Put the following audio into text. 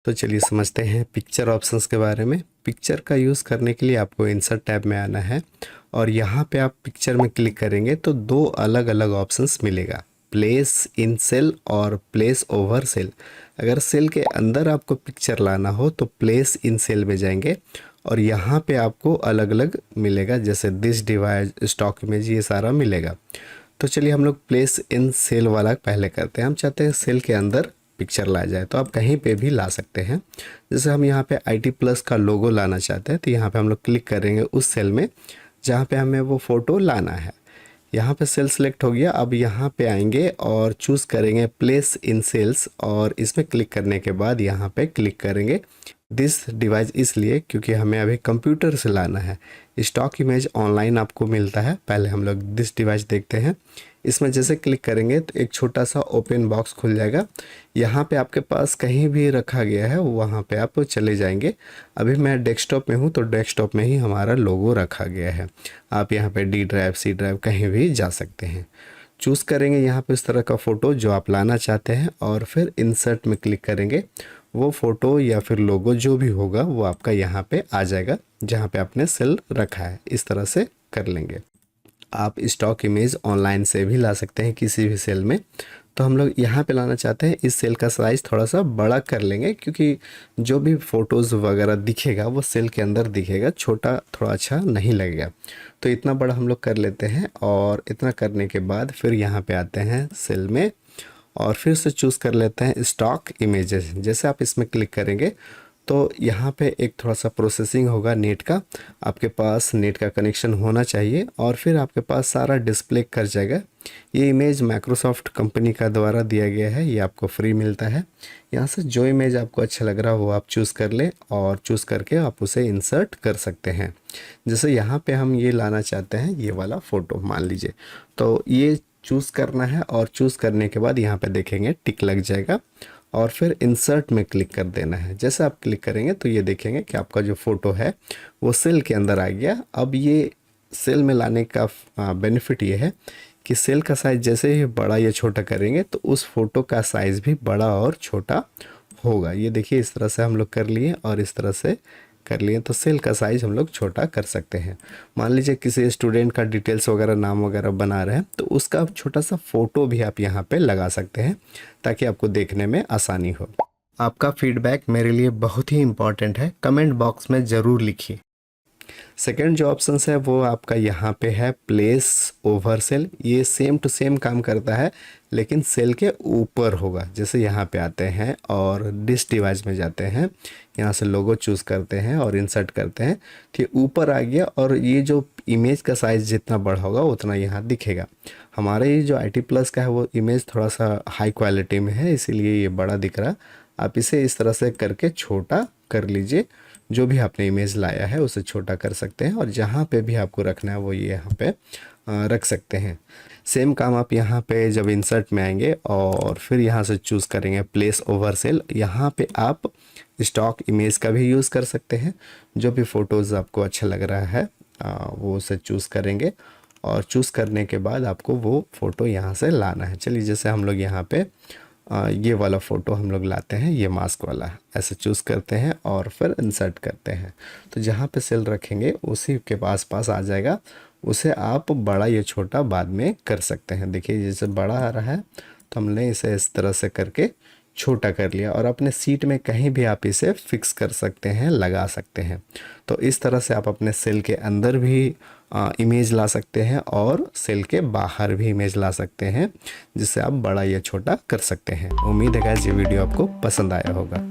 तो चलिए समझते हैं पिक्चर ऑप्शंस के बारे में। पिक्चर का यूज़ करने के लिए आपको इंसर्ट टैब में आना है और यहाँ पे आप पिक्चर में क्लिक करेंगे तो दो अलग अलग ऑप्शंस मिलेगा, प्लेस इन सेल और प्लेस ओवर सेल। अगर सेल के अंदर आपको पिक्चर लाना हो तो प्लेस इन सेल में जाएंगे और यहाँ पे आपको अलग अलग मिलेगा, जैसे दिस डिवाइस, स्टॉक इमेज, ये सारा मिलेगा। तो चलिए हम लोग प्लेस इन सेल वाला पहले करते हैं। हम चाहते हैं सेल के अंदर पिक्चर लाया जाए, तो आप कहीं पे भी ला सकते हैं। जैसे हम यहाँ पे IT प्लस का लोगो लाना चाहते हैं तो यहाँ पे हम लोग क्लिक करेंगे उस सेल में जहाँ पे हमें वो फ़ोटो लाना है। यहाँ पे सेल सेलेक्ट हो गया। अब यहाँ पे आएंगे और चूज़ करेंगे प्लेस इन सेल्स और इसमें क्लिक करने के बाद यहाँ पे क्लिक करेंगे दिस डिवाइस, इसलिए क्योंकि हमें अभी कंप्यूटर से लाना है। स्टॉक इमेज ऑनलाइन आपको मिलता है। पहले हम लोग दिस डिवाइस देखते हैं। इसमें जैसे क्लिक करेंगे तो एक छोटा सा ओपन बॉक्स खुल जाएगा। यहाँ पे आपके पास कहीं भी रखा गया है वहाँ पे आप चले जाएंगे। अभी मैं डेस्कटॉप में हूँ तो डेस्कटॉप में ही हमारा लोगो रखा गया है। आप यहाँ पे D ड्राइव, C ड्राइव कहीं भी जा सकते हैं। चूज़ करेंगे यहाँ पे इस तरह का फ़ोटो जो आप लाना चाहते हैं और फिर इंसर्ट में क्लिक करेंगे। वो फ़ोटो या फिर लोगो जो भी होगा वो आपका यहाँ पे आ जाएगा जहाँ पे आपने सेल रखा है। इस तरह से कर लेंगे। आप स्टॉक इमेज ऑनलाइन से भी ला सकते हैं किसी भी सेल में। तो हम लोग यहाँ पे लाना चाहते हैं, इस सेल का साइज़ थोड़ा सा बड़ा कर लेंगे क्योंकि जो भी फ़ोटोज़ वगैरह दिखेगा वो सेल के अंदर दिखेगा, छोटा थोड़ा अच्छा नहीं लगेगा। तो इतना बड़ा हम लोग कर लेते हैं और इतना करने के बाद फिर यहाँ पे आते हैं सेल में और फिर से चूज़ कर लेते हैं स्टॉक इमेजेस। जैसे आप इसमें क्लिक करेंगे तो यहाँ पे एक थोड़ा सा प्रोसेसिंग होगा नेट का। आपके पास नेट का कनेक्शन होना चाहिए और फिर आपके पास सारा डिस्प्ले कर जाएगा। ये इमेज माइक्रोसॉफ्ट कंपनी का द्वारा दिया गया है, ये आपको फ्री मिलता है। यहाँ से जो इमेज आपको अच्छा लग रहा हो वो आप चूज़ कर लें और चूज़ करके आप उसे इंसर्ट कर सकते हैं। जैसे यहाँ पे हम ये लाना चाहते हैं, ये वाला फ़ोटो मान लीजिए, तो ये चूज़ करना है और चूज़ करने के बाद यहाँ पे देखेंगे टिक लग जाएगा और फिर इंसर्ट में क्लिक कर देना है। जैसे आप क्लिक करेंगे तो ये देखेंगे कि आपका जो फ़ोटो है वो सेल के अंदर आ गया। अब ये सेल में लाने का बेनिफिट ये है कि सेल का साइज़ जैसे ही बड़ा या छोटा करेंगे तो उस फ़ोटो का साइज़ भी बड़ा और छोटा होगा। ये देखिए इस तरह से हम लोग कर लिए और इस तरह से कर लिए तो सेल का साइज़ हम लोग छोटा कर सकते हैं। मान लीजिए किसी स्टूडेंट का डिटेल्स वगैरह, नाम वगैरह बना रहे हैं तो उसका छोटा सा फ़ोटो भी आप यहाँ पे लगा सकते हैं ताकि आपको देखने में आसानी हो। आपका फीडबैक मेरे लिए बहुत ही इम्पॉर्टेंट है, कमेंट बॉक्स में ज़रूर लिखिए। सेकेंड जो ऑप्शन है वो आपका यहाँ पे है प्लेस ओवर सेल। ये सेम टू सेम काम करता है लेकिन सेल के ऊपर होगा। जैसे यहाँ पे आते हैं और डिस डिवाइस में जाते हैं, यहाँ से लोगो चूज़ करते हैं और इंसर्ट करते हैं तो ये ऊपर आ गया और ये जो इमेज का साइज़ जितना बड़ा होगा उतना यहाँ दिखेगा। हमारा ये जो IT प्लस का है वो इमेज थोड़ा सा हाई क्वालिटी में है इसीलिए ये बड़ा दिख रहा। आप इसे इस तरह से करके छोटा कर लीजिए। जो भी आपने इमेज लाया है उसे छोटा कर सकते हैं और जहाँ पे भी आपको रखना है वो ये यहाँ पे रख सकते हैं। सेम काम आप यहाँ पे जब इंसर्ट में आएंगे और फिर यहाँ से चूज़ करेंगे प्लेस ओवर सेल, यहाँ पे आप स्टॉक इमेज का भी यूज़ कर सकते हैं। जो भी फ़ोटोज़ आपको अच्छा लग रहा है वो उसे चूज़ करेंगे और चूज़ करने के बाद आपको वो फ़ोटो यहाँ से लाना है। चलिए जैसे हम लोग यहाँ पे ये वाला फ़ोटो हम लोग लाते हैं, ये मास्क वाला, ऐसे चूज़ करते हैं और फिर इंसर्ट करते हैं। तो जहाँ पे सेल रखेंगे उसी के पास आ जाएगा। उसे आप बड़ा या छोटा बाद में कर सकते हैं। देखिए जैसे बड़ा आ रहा है तो हमने इसे इस तरह से करके छोटा कर लिया और अपने सीट में कहीं भी आप इसे फिक्स कर सकते हैं, लगा सकते हैं। तो इस तरह से आप अपने सेल के अंदर भी इमेज ला सकते हैं और सेल के बाहर भी इमेज ला सकते हैं जिससे आप बड़ा या छोटा कर सकते हैं। उम्मीद है गाइस ये वीडियो आपको पसंद आया होगा।